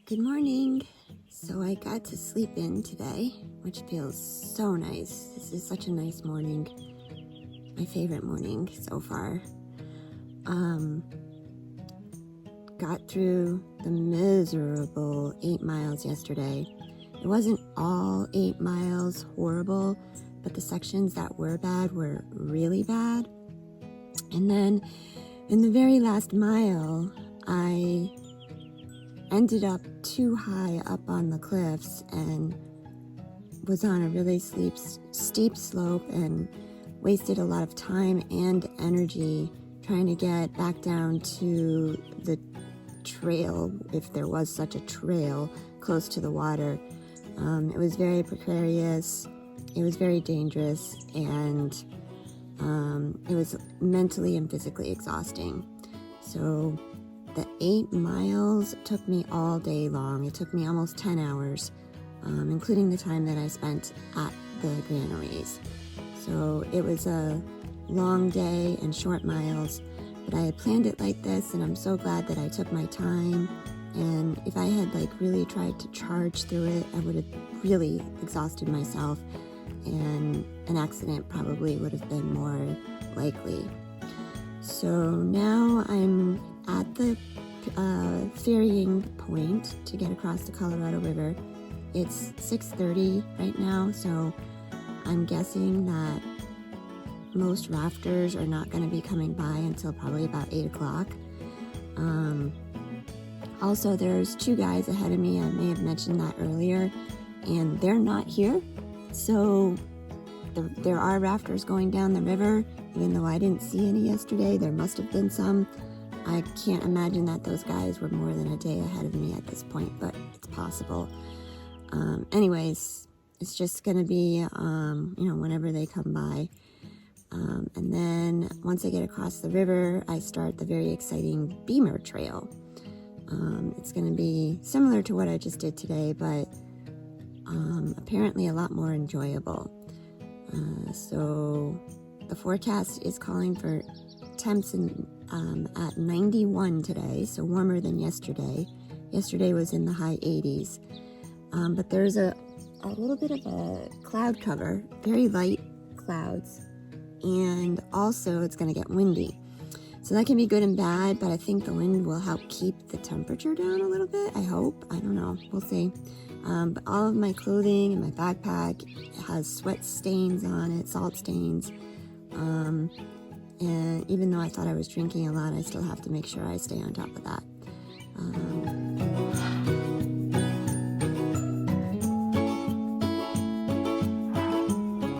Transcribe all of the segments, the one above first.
Good morning. So I got to sleep in today, which feels so nice. This is such a nice morning. My favorite morning so far. Got through the miserable 8 miles yesterday. It wasn't all 8 miles horrible, but the sections that were bad were really bad. And then in the very last mile, I ended up too high up on the cliffs and was on a really steep slope and wasted a lot of time and energy trying to get back down to the trail, if there was such a trail, close to the water. It was very precarious, it was very dangerous, and it was mentally and physically exhausting. So the 8 miles took me all day long. It took me almost 10 hours, including the time that I spent at the granaries. So it was a long day and short miles, but I had planned it like this, and I'm so glad that I took my time. And if I had really tried to charge through it, I would have really exhausted myself, and an accident probably would have been more likely. So now I'm at the ferrying point to get across the Colorado River. It's 6:30 right now, so I'm guessing that most rafters are not going to be coming by until probably about 8 o'clock. Also, there's 2 guys ahead of me. I may have mentioned that earlier, and they're not here. So there are rafters going down the river, even though I didn't see any yesterday. There must have been some. I can't imagine that those guys were more than a day ahead of me at this point, but it's possible. Anyways, it's just going to be, whenever they come by. And then once I get across the river, I start the very exciting Beamer Trail. It's going to be similar to what I just did today, but apparently a lot more enjoyable. So the forecast is calling for temps at 91 today, so warmer than yesterday. Yesterday was in the high 80s. But there's a little bit of a cloud cover, very light clouds, and also it's going to get windy. So that can be good and bad, but I think the wind will help keep the temperature down a little bit, I hope. I don't know, we'll see. But all of my clothing and my backpack has sweat stains on it, salt stains. And even though I thought I was drinking a lot, I still have to make sure I stay on top of that.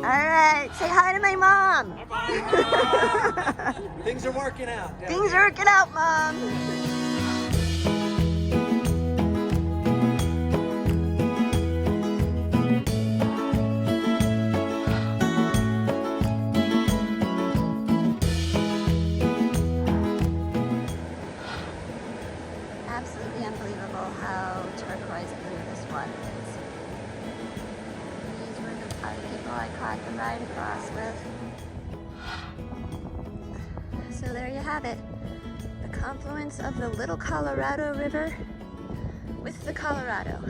All right, say hi to my mom. Things are working out. Things are working out, Mom. Absolutely unbelievable how turquoise blue this water is. These were the people I caught the ride across with. So there you have it. The confluence of the Little Colorado River with the Colorado.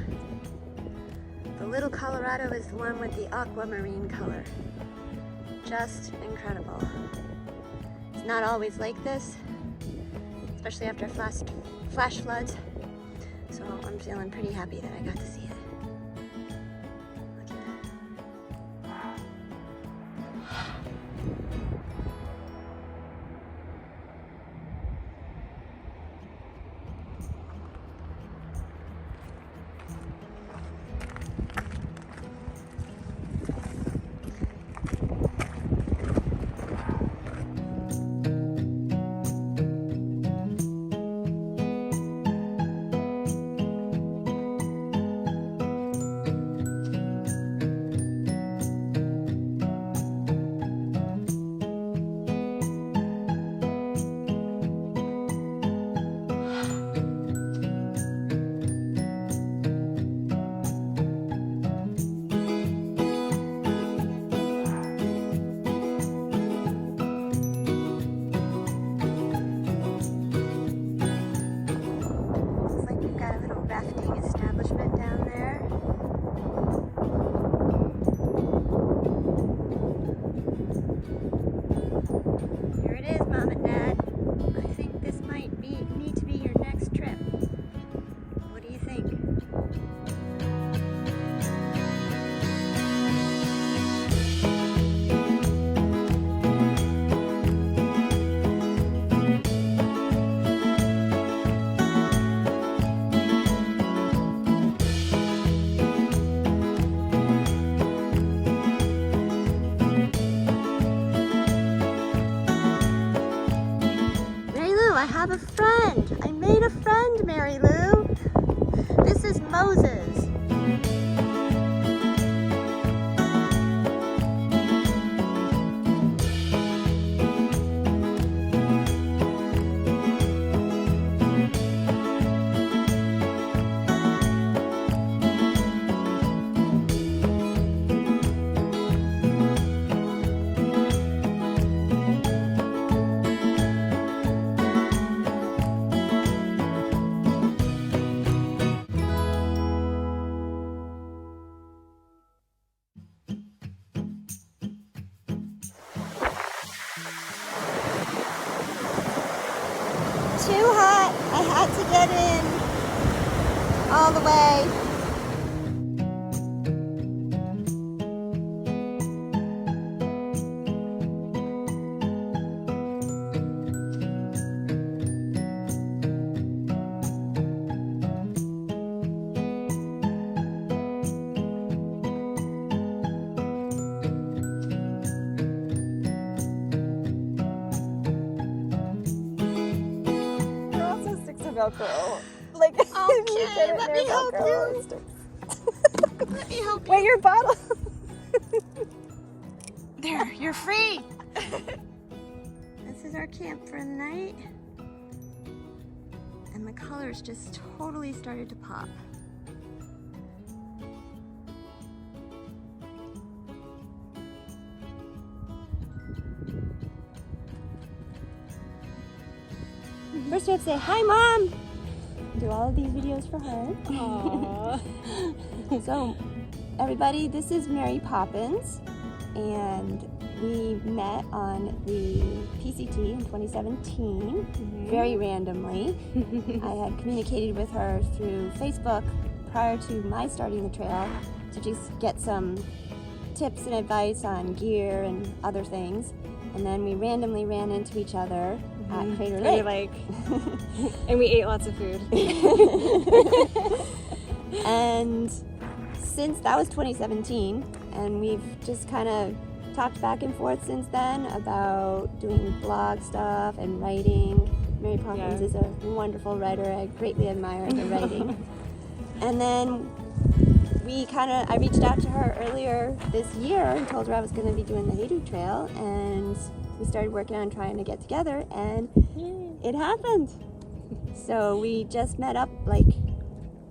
The Little Colorado is the one with the aquamarine color. Just incredible. It's not always like this, especially after flash floods. So I'm feeling pretty happy that I got to see it. Look at that. all the way. There are also sticks of Velcro. Like, Okay, let me help you. Let me help you. Wait, your bottle. There, you're free. This is our camp for the night. And the colors just totally started to pop. First we have to say, hi Mom! Do all of these videos for her. Aww. So, everybody, this is Mary Poppins, and we met on the PCT in 2017, very randomly. I had communicated with her through Facebook prior to my starting the trail to just get some tips and advice on gear and other things, and then we randomly ran into each other at Crater Lake. And we ate lots of food. And since that was 2017, and we've just kind of talked back and forth since then about doing blog stuff and writing. Mary Poppins is a wonderful writer. I greatly admire her writing. And then I reached out to her earlier this year and told her I was going to be doing the Hayduke Trail, and we started working on trying to get together, and it happened. So we just met up like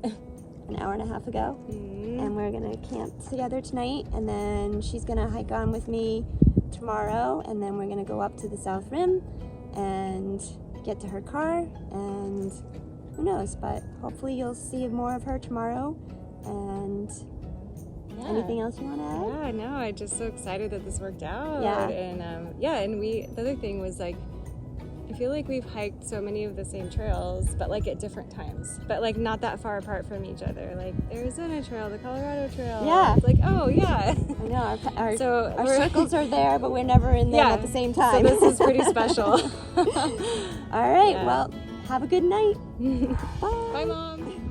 an hour and a half ago, and we're gonna camp together tonight, and then she's gonna hike on with me tomorrow, and then we're gonna go up to the South Rim and get to her car, and who knows, but hopefully you'll see more of her tomorrow. And anything else you want to add? Yeah, no, I'm just so excited that this worked out. Yeah. And and the other thing was like, I feel like we've hiked so many of the same trails, but like at different times, but like not that far apart from each other. Like the Arizona Trail, the Colorado Trail. Yeah. It's like, oh yeah. I know, our we're- circles are there, but we're never in them at the same time. So this is pretty special. All right, well, have a good night. Bye. Bye, Mom.